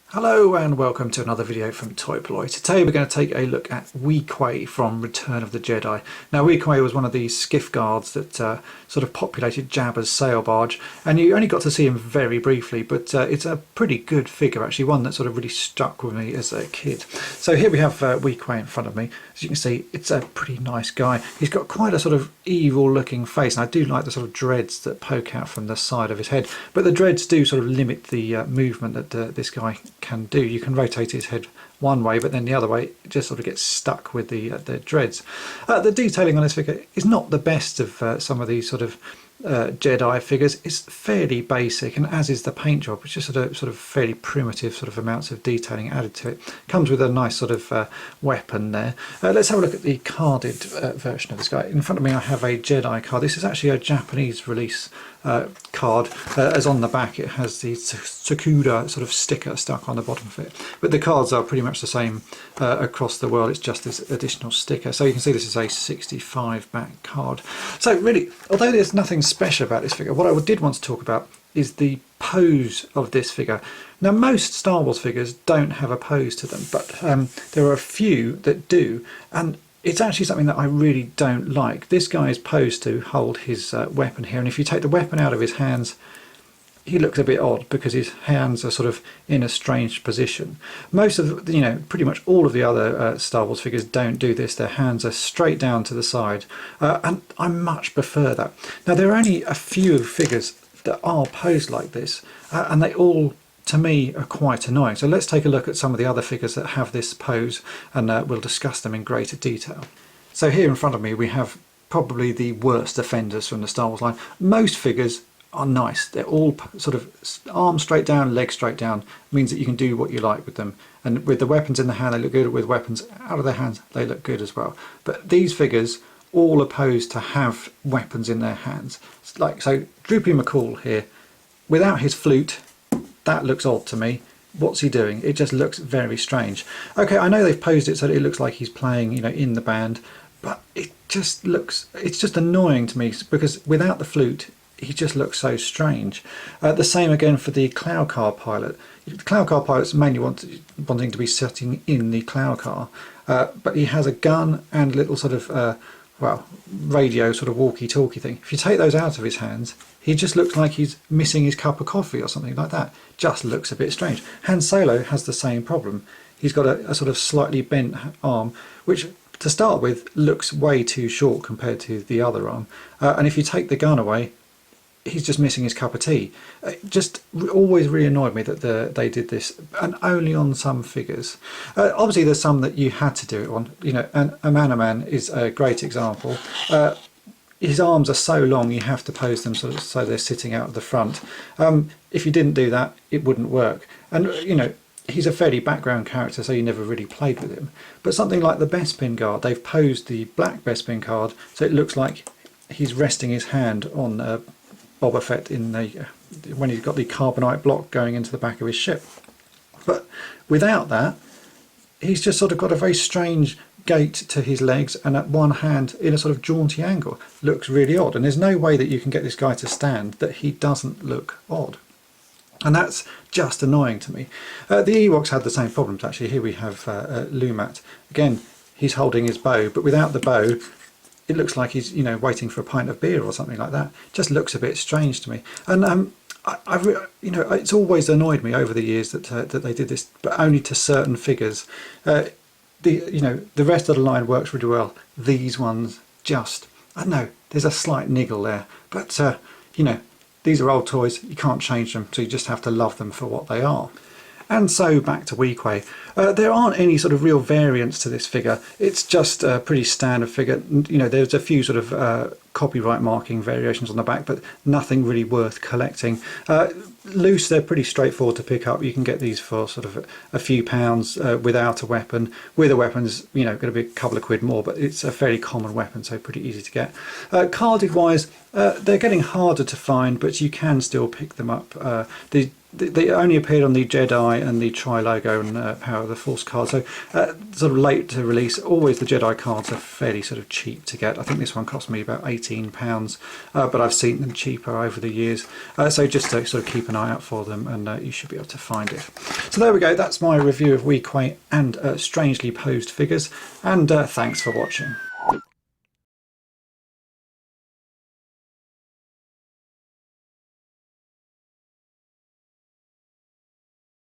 Hello and welcome to another video from toy-polloi. Today we're going to take a look at Weequay from Return of the Jedi. Now Weequay was one of these skiff guards that sort of populated Jabba's sail barge, and you only got to see him very briefly, but it's a pretty good figure actually, one that sort of really stuck with me as a kid. So here we have Weequay in front of me. As you can see, it's a pretty nice guy. He's got quite a sort of evil looking face, and I do like the sort of dreads that poke out from the side of his head, but the dreads do sort of limit the movement that this guy can do. You can rotate his head one way, but then the other way it just sort of gets stuck with the dreads. The detailing on this figure is not the best of some of these sort of Jedi figures. It's fairly basic, and as is the paint job, which is sort of fairly primitive sort of amounts of detailing added to it. Comes with a nice sort of weapon there. Let's have a look at the carded version of this guy. In front of me I have a Jedi card. This is actually a Japanese release card, as on the back it has the Tsukuda sort of sticker stuck on the bottom of it, but the cards are pretty much the same across the world. It's just this additional sticker. So you can see this is a 65 back card. So really, although there's nothing special about this figure, what I did want to talk about is the pose of this figure. Now most Star Wars figures don't have a pose to them, but there are a few that do, and it's actually something that I really don't like. This guy is posed to hold his weapon here, and if you take the weapon out of his hands, he looks a bit odd because his hands are sort of in a strange position. Most of, pretty much all of the other Star Wars figures don't do this. Their hands are straight down to the side, and I much prefer that. Now there are only a few figures that are posed like this, and they all, to me, are quite annoying. So let's take a look at some of the other figures that have this pose, and we'll discuss them in greater detail. So here in front of me we have probably the worst offenders from the Star Wars line. Most figures are nice. They're all sort of arms straight down, legs straight down. Means that you can do what you like with them. And with the weapons in the hand, they look good. With weapons out of their hands, they look good as well. But these figures all are posed to have weapons in their hands. Like, so Droopy McCall here, without his flute, that looks odd to me. What's he doing? It just looks very strange. Okay, I know they've posed it so that it looks like he's playing, in the band, but it just looks, it's just annoying to me because without the flute, he just looks so strange. The same again for the cloud car pilot. The cloud car pilot's mainly wanting to be sitting in the cloud car, but he has a gun and a little sort of radio sort of walkie-talkie thing. If you take those out of his hands, he just looks like he's missing his cup of coffee or something like that. Just looks a bit strange. Han Solo has the same problem. He's got a sort of slightly bent arm, which to start with looks way too short compared to the other arm. And if you take the gun away, he's just missing his cup of tea. It just always really annoyed me that they did this, and only on some figures. Obviously there's some that you had to do it on, and a Man is a great example. His arms are so long you have to pose them sort of so they're sitting out of the front. If you didn't do that, it wouldn't work. And he's a fairly background character, so you never really played with him. But something like the Bespin guard, they've posed the black Bespin card so it looks like he's resting his hand on Boba Fett when he's got the carbonite block going into the back of his ship. But without that, he's just sort of got a very strange gait to his legs, and at one hand in a sort of jaunty angle. Looks really odd, and there's no way that you can get this guy to stand that he doesn't look odd. And that's just annoying to me. The Ewoks had the same problems actually. Here we have Lumat. Again, he's holding his bow, but without the bow, it looks like he's waiting for a pint of beer or something like that. Just looks a bit strange to me. And it's always annoyed me over the years that they did this, but only to certain figures. The rest of the line works really well. These ones just, I don't know, there's a slight niggle there, but these are old toys, you can't change them, so you just have to love them for what they are. And so back to Weequay. There aren't any sort of real variants to this figure. It's just a pretty standard figure. There's a few sort of copyright marking variations on the back, but nothing really worth collecting. Loose, they're pretty straightforward to pick up. You can get these for sort of a few pounds without a weapon. With a weapon's going to be a couple of quid more, but it's a fairly common weapon, so pretty easy to get. Carded wise, they're getting harder to find, but you can still pick them up. They only appeared on the Jedi and the Tri-Logo and Power of the Force cards, so sort of late to release. Always the Jedi cards are fairly sort of cheap to get. I think this one cost me about 18 £18, but I've seen them cheaper over the years. So just to sort of keep an eye out for them, and you should be able to find it. So there we go, that's my review of Weequay and Strangely Posed figures, and thanks for watching.